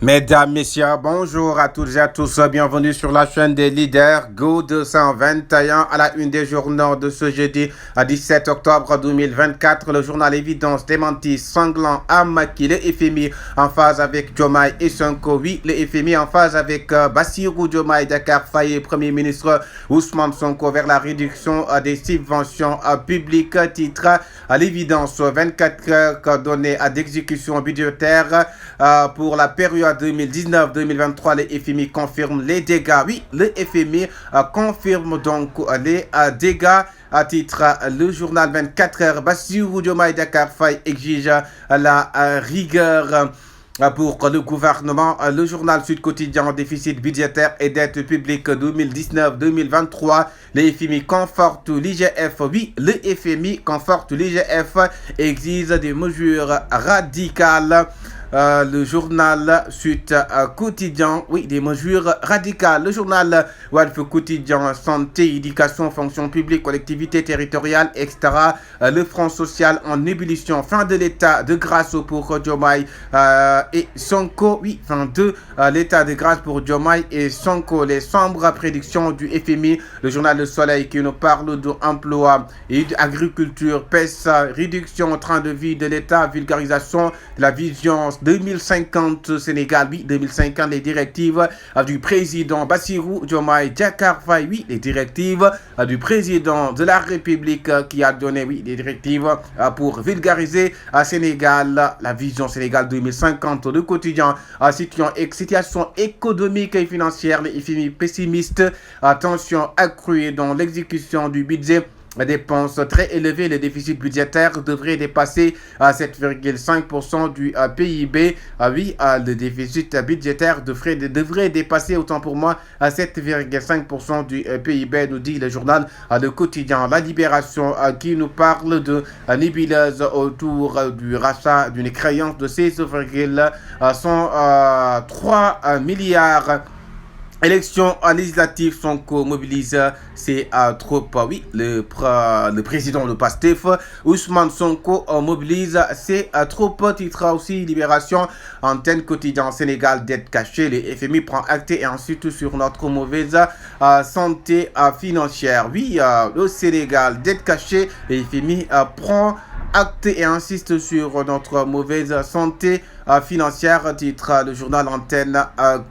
Mesdames, Messieurs, bonjour à toutes et à tous, bienvenue sur la chaîne des leaders Go 221 à la une des journaux de ce jeudi à 17 octobre 2024. Le journal Évidence démenti sanglant à Macky, le FMI en phase avec Diomaye et Sonko. Oui, le FMI en phase avec Bassirou Diomaye Diakhar Faye, Premier ministre Ousmane Sonko vers la réduction des subventions publiques. Titre à l'évidence 24 heures données à d'exécution budgétaire pour la période 2019-2023, le FMI confirme les dégâts. Oui, le FMI confirme donc les dégâts. À titre, le journal 24 heures, Bassirou Diomaye Diakhar Faye exige la rigueur pour le gouvernement. Le journal Sud Quotidien, déficit budgétaire et dette publique 2019-2023. Le FMI conforte l'IGF. Oui, le FMI conforte l'IGF, exige des mesures radicales. Le journal Sud Quotidien, oui, des mesures radicales. Le journal Walf Quotidien, santé, éducation, fonction publique, collectivité territoriale, etc. Le Front social en ébullition. Fin de l'état de grâce pour Diomaye et Sonko. Oui, fin de l'état de grâce pour Diomaye et Sonko. Les sombres prédictions du FMI. Le journal Le Soleil qui nous parle d'emploi et d'agriculture, pèse, réduction au train de vie de l'État, vulgarisation de la vision 2050 Sénégal, oui, 2050, les directives du président Bassirou Diomaye Diakhar Faye, oui, les directives du président de la République qui a donné, oui, des directives pour vulgariser à Sénégal, la vision Sénégal 2050. Le quotidien, situation économique et financière, les FMI pessimistes, tension accrue dans l'exécution du budget. Les dépenses très élevées, le déficit budgétaire devrait dépasser 7,5% du PIB. Oui, le déficit budgétaire devrait dépasser, autant pour moi, 7,5% du PIB, nous dit le journal Le Quotidien. La Libération qui nous parle de nébuleuse autour du rachat d'une créance de 6,103 milliards. Élection législative, Sonko mobilise, c'est trop. Oui, le président de Pastef, Ousmane Sonko mobilise, c'est trop. Titre aussi Libération, antenne quotidien Sénégal, dette cachée, le FMI prend acte et ensuite sur notre mauvaise santé financière. Oui, le Sénégal, dette cachée, le FMI prend acte et insiste sur notre mauvaise santé financière. Titre le journal antenne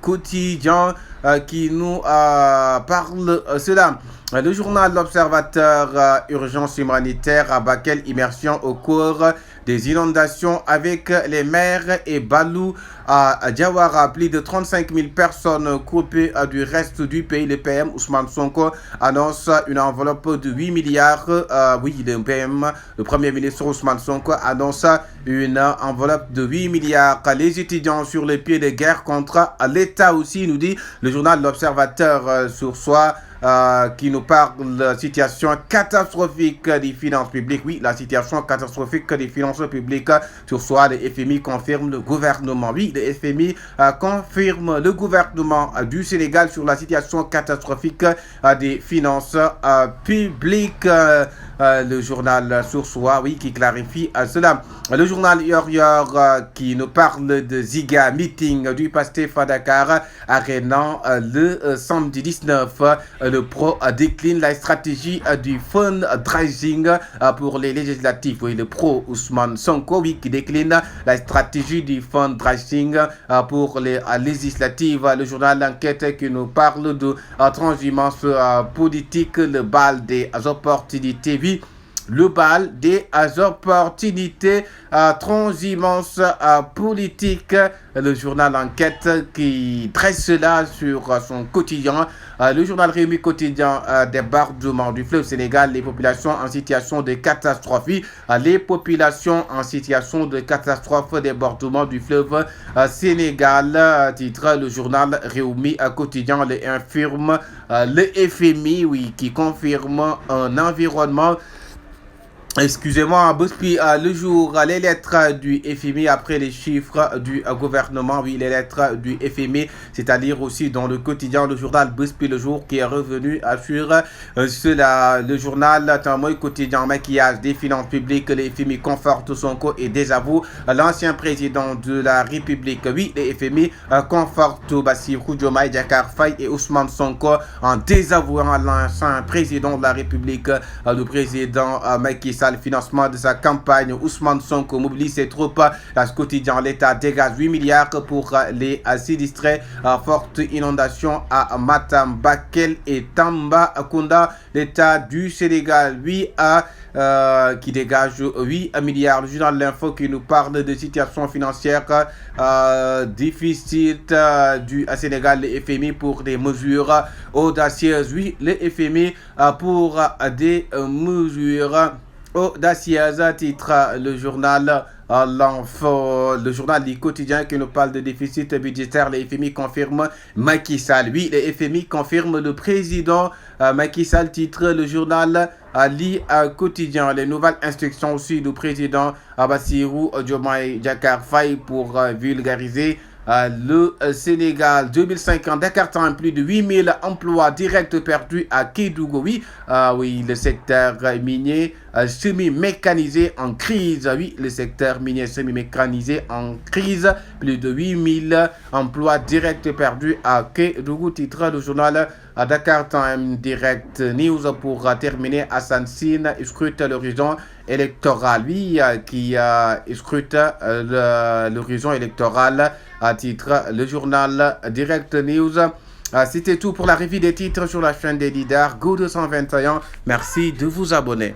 quotidien qui nous parle cela. Le journal L'Observateur, urgence humanitaire à Bakel, immersion au cours des inondations avec les maires et Balou à Diawara. Plus de 35 000 personnes coupées du reste du pays. Le PM Ousmane Sonko annonce une enveloppe de 8 milliards. Oui, le PM, le Premier ministre Ousmane Sonko annonce une enveloppe de 8 milliards. Les étudiants sur les pieds de guerre contre l'État aussi, nous dit le journal L'Observateur sur soi. Qui nous parle de la situation catastrophique des finances publiques. Oui, la situation catastrophique des finances publiques. Sur soi, le FMI confirme le gouvernement. Oui, le FMI confirme le gouvernement du Sénégal sur la situation catastrophique des finances publiques. Le journal Source, oui, qui clarifie cela. Le journal Yor qui nous parle de Ziga Meeting du Pastef à Dakar, arènant le samedi 19. Le pro décline la stratégie du fundraising pour les législatives. Oui, le pro Ousmane Sonko, oui, qui décline la stratégie du fundraising pour les législatives. Le journal L'Enquête qui nous parle de transhumance politique, le bal des opportunités. Oui, le bal des opportunités, transhumance politique. Le journal Enquête qui dresse cela sur son quotidien. Le journal Réumi quotidien, débordement du fleuve Sénégal, les populations en situation de catastrophe. Les populations en situation de catastrophe, débordement du fleuve Sénégal, titre le journal Réumi quotidien, les infirme le FMI, oui, qui confirme un environnement Excusez-moi, depuis le jour, les lettres du FMI après les chiffres du gouvernement, oui, les lettres du FMI, c'est-à-dire aussi dans le quotidien, le journal Buspi le jour qui est revenu sur le journal Tamoy quotidien maquillage des finances publiques, le FMI conforte Sonko et désavoue l'ancien président de la République. Oui, le FMI conforte Bassirou Diomaye Diakhar Faye et Ousmane Sonko en désavouant l'ancien président de la République, le président Macky Sall. Le financement de sa campagne. Ousmane Sonko mobilise ses troupes. Ce quotidien, l'État dégage 8 milliards pour les sinistrés. Forte inondation à Matam, Bakel et Tambacounda. L'État du Sénégal, qui dégage 8 milliards. Le journal L'Info qui nous parle de situation financière difficile du Sénégal, le FMI pour des mesures audacieuses. Oui, le FMI pour des mesures audacieuse, titre le journal L'Info, le journal du quotidien qui nous parle de déficit budgétaire. Le FMI confirme Macky Sall. Oui, le FMI confirme le président Macky Sall, titre le journal quotidien. Les nouvelles instructions aussi du président Bassirou Diomaye Diakhar Faye pour vulgariser le Sénégal. 2050, Dakar Time, plus de 8000 emplois directs perdus à Kédougou. Oui, le secteur minier semi-mécanisé en crise. Oui, le secteur minier semi-mécanisé en crise. Plus de 8000 emplois directs perdus à Kédougou. Titre le journal Dakar Time Direct News. Pour terminer, Hassan Sine scrute l'horizon électoral. Oui, qui scrute l'horizon électoral. À titre le journal Direct News. C'était tout pour la revue des titres sur la chaîne des leaders Go 221. Merci de vous abonner.